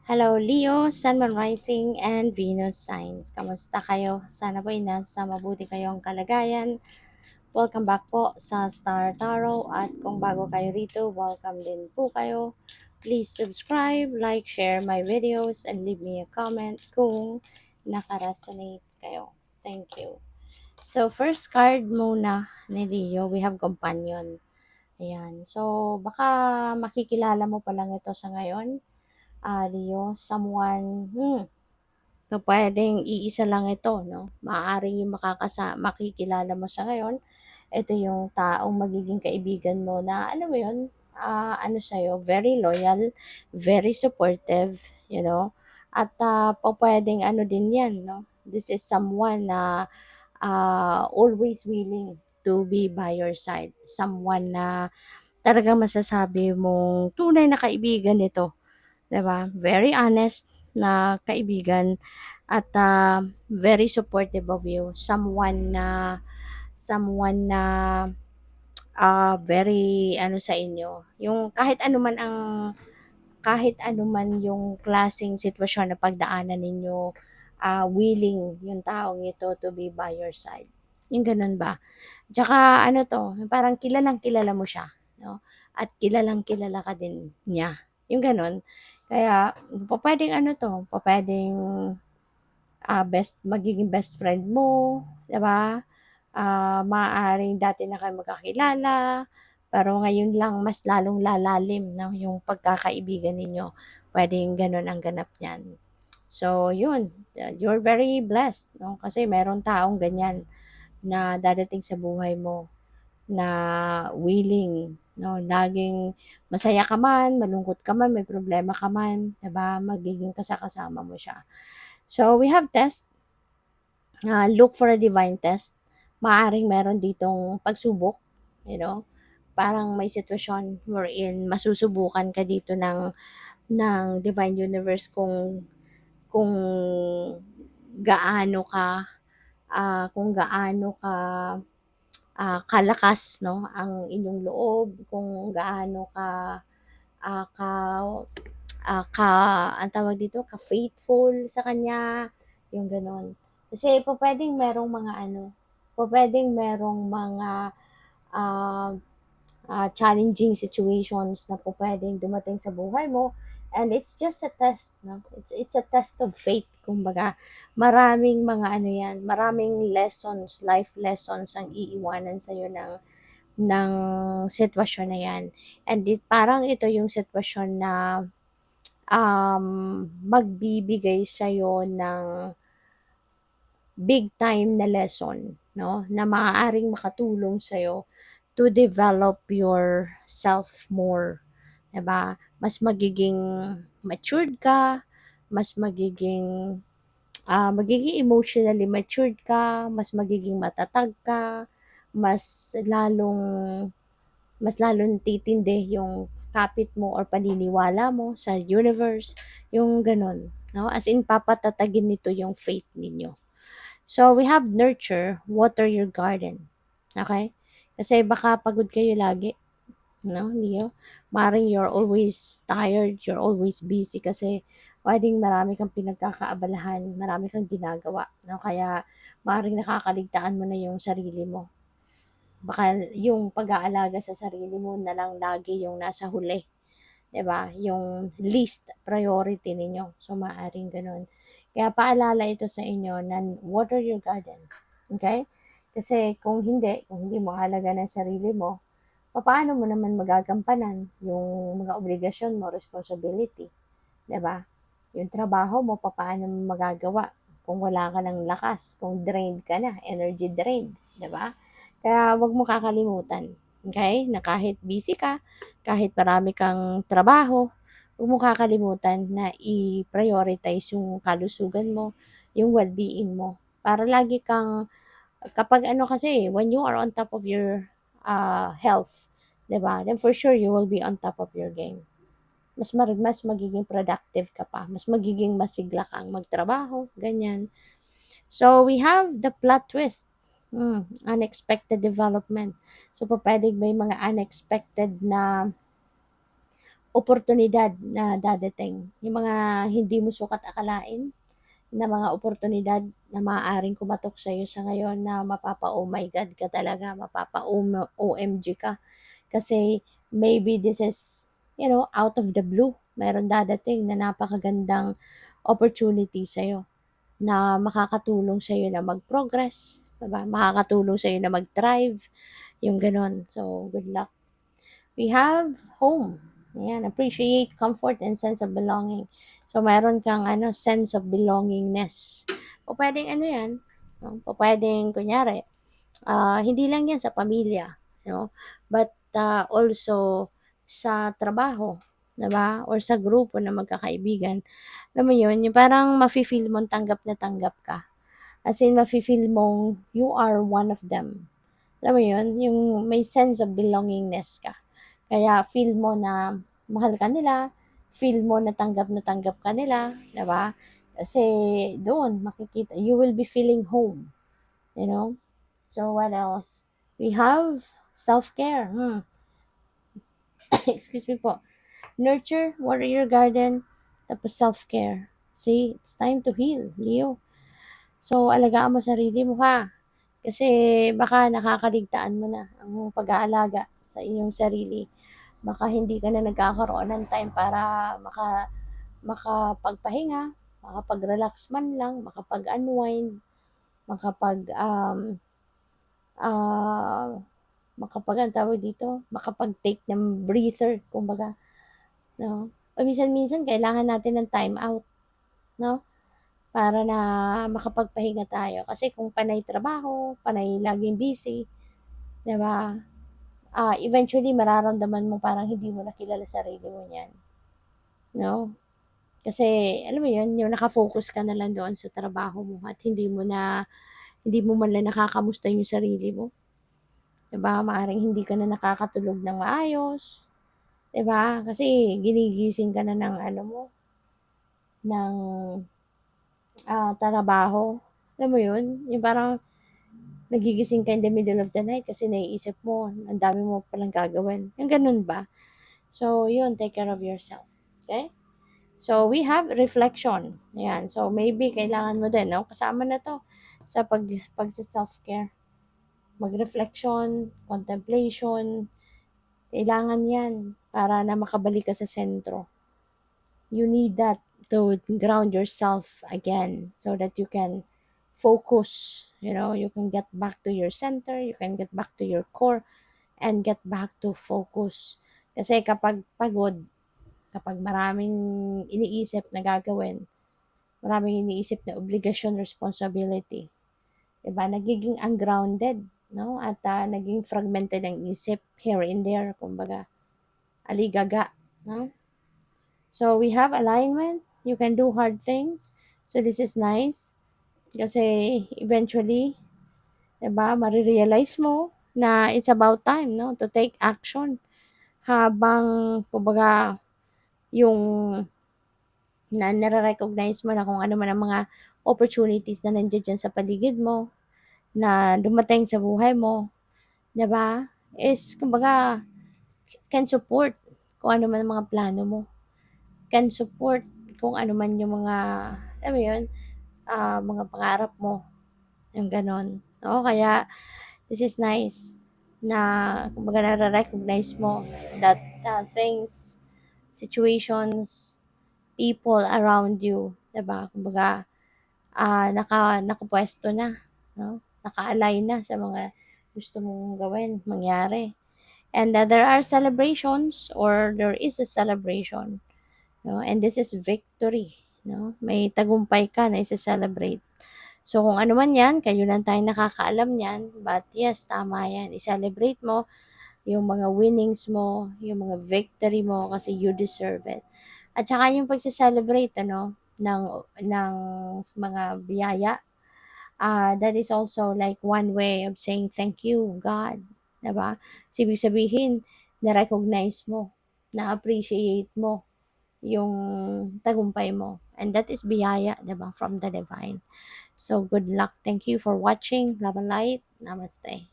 Hello Leo, Sun, Moon Rising, and Venus signs. Kamusta kayo? Sana po nasa mabuti kayong kalagayan. Welcome back po sa Star Tarot at kung bago kayo rito, welcome din po kayo. Please subscribe, like, share my videos, and leave me a comment kung nakaresonate kayo. Thank you. So first card muna ni Leo, we have Companion. Ayan. So baka makikilala mo pa lang ito sa ngayon. Leo, someone, na puwedeng iisa lang ito 'no, maaaring yung makikilala mo siya ngayon, ito yung taong magiging kaibigan mo na alam mo yun, ano sa'yo, very loyal, very supportive, you know, at, pupuwedeng ano din 'yan 'no, this is someone na, always willing to be by your side, someone na talagang masasabi mong tunay na kaibigan ito. 'Di ba? Very honest na kaibigan at, very supportive of you. Someone na, very ano sa inyo, yung kahit ano man yung klaseng sitwasyon na pagdaanan ninyo, willing yung taong ito to be by your side. Yung gano'n ba? Tsaka ano 'to, parang kilalang-kilala mo siya 'no, at kilalang-kilala ka din niya, yung gano'n. Kaya pupuwedeng ano 'to, pupuwedeng, magiging best friend mo, 'di ba? Maaaring dati na kayo magkakilala, pero ngayon lang mas lalong lalalim 'no, yung pagkakaibigan ninyo. Puwedeng gano'n ang ganap niyan. So yun, you're very blessed 'no, kasi merong taong ganyan na dadating sa buhay mo na willing 'no, laging masaya ka man, malungkot ka man, may problema ka man, 'di ba, magiging kasama mo siya. So we have test, look for a divine test. Maaaring meron ditong pagsubok, you know, parang may sitwasyon wherein masusubukan ka dito ng divine universe kung gaano ka, kung gaano ka kalakas 'no, ang inyong loob, kung gaano ka, ah, ka ka anong tawag dito, ka-faithful sa kanya, yung gano'n. Kasi pupuwedeng merong mga ano, pupuwedeng merong mga, ah challenging situations na pupuwedeng dumating sa buhay mo, and it's just a test 'no, it's a test of faith kumbaga. Maraming mga ano 'yan, maraming lessons, life lessons ang iiwanan sa'yo ng sitwasyon na 'yan. And parang ito yung sitwasyon na, magbibigay sa'yo ng big time na lesson 'no, na maaaring makatulong sa'yo to develop yourself more, 'di ba? Mas magiging matured ka, mas magiging emotionally matured ka, mas magiging matatag ka, mas lalong mas lalong titindi yung kapit mo or paniniwala mo sa universe, yung gano'n, 'no? As in papatatagin nito yung faith ninyo. So, we have nurture, water your garden. Okay? Kasi baka pagod kayo lagi, no, Leo? Maring you're always tired, you're always busy kasi pwedeng marami kang pinagkakaabalahan, marami kang ginagawa, no? Kaya maring nakakaligtaan mo na yung sarili mo. Baka yung pag-aalaga sa sarili mo na lang lagi yung nasa huli, 'di ba? Yung least priority ninyo. So, maaring gano'n. Kaya paalala ito sa inyo na water your garden. Okay? Kasi kung hindi mo halaga ng sarili mo, papaano mo naman magagampanan yung mga obligasyon mo, responsibility, 'di ba? Yung trabaho mo, papaano mo magagawa kung wala ka ng lakas, kung drained ka na, energy drained, 'di ba? Kaya 'wag mo kakalimutan, okay, na kahit busy ka, kahit marami kang trabaho, 'wag mo kakalimutan na i-prioritize yung kalusugan mo, yung well-being mo. Para lagi kang kapag ano kasi, when you are on top of your, health, 'di ba, then for sure you will be on top of your game. Mas magiging productive ka pa, mas magiging masigla kang magtrabaho, ganyan. So, we have the plot twist, unexpected development. So, pupuwedeng may mga unexpected na oportunidad na dadating. Yung mga hindi mo sukat akalain na mga oportunidad na maaaring kumatok sa'yo sa ngayon na mapapa-oh my God ka talaga, mapapa-OMG ka. Kasi maybe this is, out of the blue. Meron dadating na napakagandang opportunity sa'yo na makakatulong sa'yo na mag-progress, diba? Makakatulong sa'yo na mag-thrive, yung ganon. So, good luck. We have home. Ayan, appreciate comfort and sense of belonging. So, meron kang sense of belongingness. O pwedeng yan, no? O pwedeng, kunyari, hindi lang yan sa pamilya, no? But also sa trabaho, diba? Or sa grupo na magkakaibigan. Alam mo yun, yung parang mafe-feel mong tanggap na tanggap ka. As in, mafe-feel mong you are one of them. Alam mo yun, yung may sense of belongingness ka. Kaya feel mo na mahal ka nila, feel mo na tanggap ka nila, 'di ba? Kasi doon makikita, you will be feeling home, you know? So what else? We have self-care. Excuse me po. Nurture, water your garden, tapos self-care. See, it's time to heal, Leo. So, alagaan mo sarili mo ha. Kasi baka nakakaligtaan mo na ang pag-aalaga sa iyong sarili. Baka hindi ka na nagkakaroon ng time para makapagpahinga, makapag-relax man lang, makapag-unwind, makapag ah, ang tawag dito, makapag-take ng breather, kumbaga, no? Paminsan-minsan kailangan natin ng time out, no? Para na makapagpahinga tayo. Kasi kung panay trabaho, panay laging busy, 'di ba? Eventually mararamdaman mo parang hindi mo na kilala sarili mo niyan, no? Kasi alam mo 'yun, yung naka-focus ka na lang doon sa trabaho mo at hindi mo man lang nakakamusta yung sarili mo, 'di ba? Maaaring hindi ka na nakakatulog ng maayos, 'di ba? Kasi ginigising ka na ng mo, ng, trabaho. Alam mo 'yun, yung parang nagigising ka in the middle of the night kasi naiisip mo ang dami mo palang gagawin, yung gano'n ba? So 'yun, take care of yourself, okay? So, we have reflection. Ayan. So, maybe kailangan mo din, no? Kasama na to sa pag-self-care. Mag-reflection, contemplation. Kailangan yan para na makabalik ka sa sentro. You need that to ground yourself again so that you can focus. You can get back to your center, you can get back to your core, and get back to focus. Kasi kapag pagod, kapag maraming iniisip na gagawin, maraming iniisip na obligasyon, responsibility, 'di ba? Nagiging ungrounded, no? At naging fragmented ang isip here and there, kumbaga, aligaga, no? So we have alignment. You can do hard things. So this is nice kasi eventually, 'di ba, marirealize mo na it's about time, no, to take action habang kumbaga yung na nare-recognize mo na kung ano man ang mga opportunities na nandiyan diyan sa paligid mo, na dumating sa buhay mo, 'di ba? Is kumbaga can support kung ano man ang mga plano mo. Can support kung ano man yung mga, alam mo 'yun, mga pangarap mo, yung gano'n. Oo, kaya this is nice na kumbaga nare-recognize mo that things, situations, people around you, 'di ba? Kumbaga nakapuwesto na, 'no, naka-align na sa mga gusto mong gawin, mangyari. And there are celebrations or there is a celebration, 'no, and this is victory, 'no? May tagumpay ka na ise-celebrate. So, kung ano man 'yan, kayo lang tayong nakakaalam niyan, but yes, tama 'yan, i-celebrate mo yung mga winnings mo, yung mga victory mo kasi you deserve it. At saka yung pagse-celebrate ng mga biyaya, that is also like one way of saying thank you, God, 'di ba? So, ibig sabihin, na-recognize mo, na-appreciate mo yung tagumpay mo. And that is biyaya, 'di ba, from the divine. So, good luck. Thank you for watching. Love and light. Namaste.